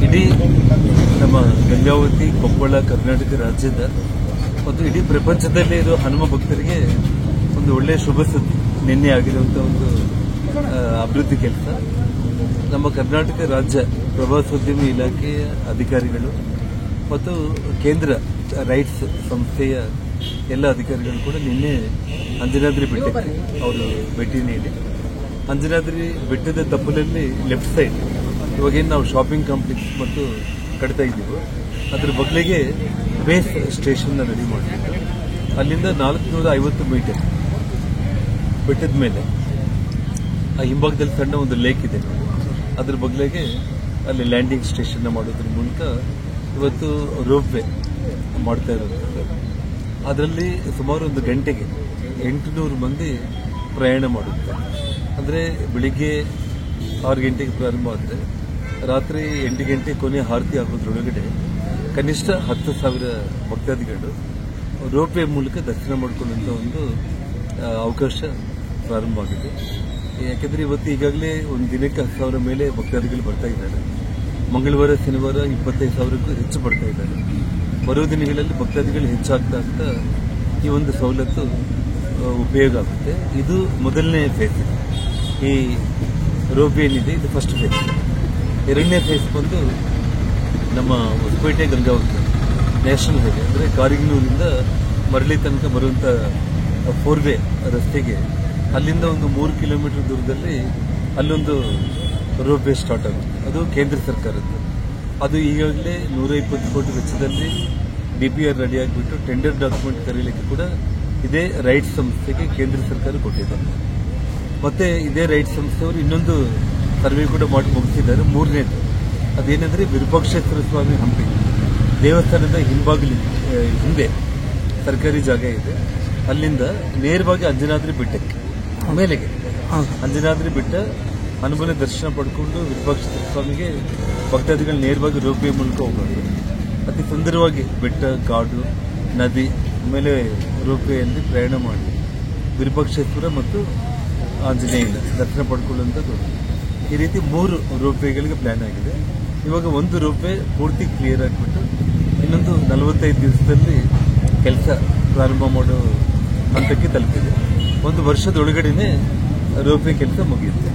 ಇಡೀ ನಮ್ಮ ಗಂಗಾವತಿ ಕೊಪ್ಪಳ ಕರ್ನಾಟಕ ರಾಜ್ಯದ ಮತ್ತು ಇಡೀ ಪ್ರಪಂಚದಲ್ಲೇ ಇರೋ ಹನುಮ ಭಕ್ತರಿಗೆ ಒಂದು ಒಳ್ಳೆಯ ಶುಭ ಸುದ್ದಿ ನಿನ್ನೆ ಆಗಿರುವಂತಹ ಒಂದು ಅಭಿವೃದ್ಧಿ ಕೆಲಸ. ನಮ್ಮ ಕರ್ನಾಟಕ ರಾಜ್ಯ ಪ್ರವಾಸೋದ್ಯಮ ಇಲಾಖೆಯ ಅಧಿಕಾರಿಗಳು ಮತ್ತು ಕೇಂದ್ರ ರೈಟ್ಸ್ ಸಂಸ್ಥೆಯ ಎಲ್ಲ ಅಧಿಕಾರಿಗಳು ಕೂಡ ನಿನ್ನೆ ಅಂಜನಾದ್ರಿ ಬೆಟ್ಟಕ್ಕೆ ಅವರು ಭೇಟಿ ನೀಡಿ ಅಂಜನಾದ್ರಿ ಬೆಟ್ಟದ ತಪ್ಪಲಲ್ಲಿ ಲೆಫ್ಟ್ ಸೈಡ್ ಇವಾಗೇನು ನಾವು ಶಾಪಿಂಗ್ ಕಾಂಪ್ಲೆಕ್ಸ್ ಮತ್ತು ಕಟ್ತಾ ಇದ್ದೀವೋ ಅದ್ರ ಬದಲಿಗೆ ಬೇಸ್ ಸ್ಟೇಷನ್ ರೆಡಿ ಮಾಡಿದ್ದು ಅಲ್ಲಿಂದ 450 ಮೀಟರ್ ಬೆಟ್ಟದ ಮೇಲೆ ಆ ಹಿಂಭಾಗದಲ್ಲಿ ಸಣ್ಣ ಒಂದು ಲೇಕ್ ಇದೆ, ಅದ್ರ ಬದಲಿಗೆ ಅಲ್ಲಿ ಲ್ಯಾಂಡಿಂಗ್ ಸ್ಟೇಷನ್ ಮಾಡೋದ್ರ ಮೂಲಕ ಇವತ್ತು ರೋಪ್ ವೇ ಮಾಡ್ತಾ ಇರೋದು. ಅದರಲ್ಲಿ ಸುಮಾರು ಒಂದು ಗಂಟೆಗೆ 800 ಮಂದಿ ಪ್ರಯಾಣ ಮಾಡುತ್ತೆ. ಅಂದರೆ ಬೆಳಿಗ್ಗೆ 6 ಗಂಟೆಗೆ ಪ್ರಾರಂಭ ಆದರೆ ರಾತ್ರಿ 8 ಗಂಟೆ ಕೊನೆ ಆರತಿ ಆಗೋದ್ರೊಳಗಡೆ ಕನಿಷ್ಠ 10,000 ಭಕ್ತಾದಿಗಳು ರೋಪ್ ವೇ ಮೂಲಕ ದರ್ಶನ ಮಾಡಿಕೊಳ್ಳುವಂಥ ಒಂದು ಅವಕಾಶ ಪ್ರಾರಂಭ ಆಗಿದೆ. ಯಾಕೆಂದರೆ ಇವತ್ತು ಈಗಾಗಲೇ ಒಂದು ದಿನಕ್ಕೆ 10,000 ಮೇಲೆ ಭಕ್ತಾದಿಗಳು ಬರ್ತಾ ಇದ್ದಾರೆ. ಮಂಗಳವಾರ ಶನಿವಾರ 25,000ಕ್ಕೂ ಹೆಚ್ಚು ಬರ್ತಾ ಇದ್ದಾರೆ. ಬರೋ ದಿನಗಳಲ್ಲಿ ಭಕ್ತಾದಿಗಳು ಹೆಚ್ಚಾಗ್ತಾ ಆಗ್ತಾ ಈ ಒಂದು ಸವಲತ್ತು ಉಪಯೋಗ ಆಗುತ್ತೆ. ಇದು ಮೊದಲನೇ ಫೇಸ್. ಈ ರೋಪ್ ಏನಿದೆ ಇದು ಫಸ್ಟ್ ಫೇಸ್. ಎರಡನೇ ಫೇಸ್ ಬಂದು ನಮ್ಮ ಹೊಸಪೇಟೆ ಗಂಗಾವತಿ ನ್ಯಾಷನಲ್ ಹೈವೇ ಅಂದರೆ ಕಾರಿಗನೂರಿಂದ ಮರಳಿ ತನಕ ಬರುವಂಥ 4 ವೇ ರಸ್ತೆಗೆ ಅಲ್ಲಿಂದ ಒಂದು 3 ಕಿಲೋಮೀಟರ್ ದೂರದಲ್ಲಿ ಅಲ್ಲೊಂದು ರೋಪ್ ವೇ ಸ್ಟಾರ್ಟ್ ಆಗುತ್ತೆ. ಅದು ಕೇಂದ್ರ ಸರ್ಕಾರದ್ದು. ಅದು ಈಗಾಗಲೇ 120 ಕೋಟಿ ವೆಚ್ಚದಲ್ಲಿ DPR ರೆಡಿ ಆಗಿಬಿಟ್ಟು ಟೆಂಡರ್ ಡಾಕ್ಯುಮೆಂಟ್ ಕರೀಲಿಕ್ಕೆ ಕೂಡ ಇದೇ ರೈಟ್ಸ್ ಸಂಸ್ಥೆಗೆ ಕೇಂದ್ರ ಸರ್ಕಾರ ಕೊಟ್ಟಿದೆ. ಮತ್ತೆ ಇದೇ ರೈಟ್ಸ್ ಸಂಸ್ಥೆಯವರು ಇನ್ನೊಂದು ಸರ್ವೆ ಕೂಡ ಮಾಡಿ ಮುಗಿಸಿದ್ದಾರೆ. ಮೂರನೇದು ಅದೇನೆಂದರೆ ವಿರೂಪಾಕ್ಷೇಶ್ವರ ಸ್ವಾಮಿ ಹಂಪಿ ದೇವಸ್ಥಾನದ ಹಿಂದೆ ಸರ್ಕಾರಿ ಜಾಗ ಇದೆ. ಅಲ್ಲಿಂದ ನೇರವಾಗಿ ಅಂಜನಾದ್ರಿ ಬೆಟ್ಟಕ್ಕೆ ಮೇಲೆಗೆ ಅಂಜನಾದ್ರಿ ಬೆಟ್ಟ ಹನುಮನ ದರ್ಶನ ಪಡ್ಕೊಂಡು ವಿರೂಪಾಕ್ಷೇಶ್ವರ ಸ್ವಾಮಿಗೆ ಭಕ್ತಾದಿಗಳು ನೇರವಾಗಿ ರೋಪ್ ವೇ ಮೂಲಕ ಹೋಗೋದು. ಅತಿ ಸುಂದರವಾಗಿ ಬೆಟ್ಟ, ಕಾಡು, ನದಿ ಆಮೇಲೆ ರೋಪ್ ವೇಯಲ್ಲಿ ಪ್ರಯಾಣ ಮಾಡಿ ವಿರೂಪಾಕ್ಷೇಶ್ವರ ಮತ್ತು ಆಂಜನೇಯನ ದರ್ಶನ ಪಡ್ಕೊಳ್ಳುವಂಥದ್ದು. ಈ ರೀತಿ 3 ರೋಪ್ ವೇಗಳಿಗೆ ಪ್ಲಾನ್ ಆಗಿದೆ. ಇವಾಗ ಒಂದು ರೋಪ್ ವೇ ಪೂರ್ತಿ ಕ್ಲಿಯರ್ ಆಗಿಬಿಟ್ಟು ಇನ್ನೊಂದು 45 ದಿವಸದಲ್ಲಿ ಕೆಲಸ ಪ್ರಾರಂಭ ಮಾಡೋ ಹಂತಕ್ಕೆ ತಲುಪಿದೆ. ಒಂದು ವರ್ಷದೊಳಗಡೆನೆ ರೋಪ್ ವೇ ಕೆಲಸ ಮುಗಿಯುತ್ತೆ.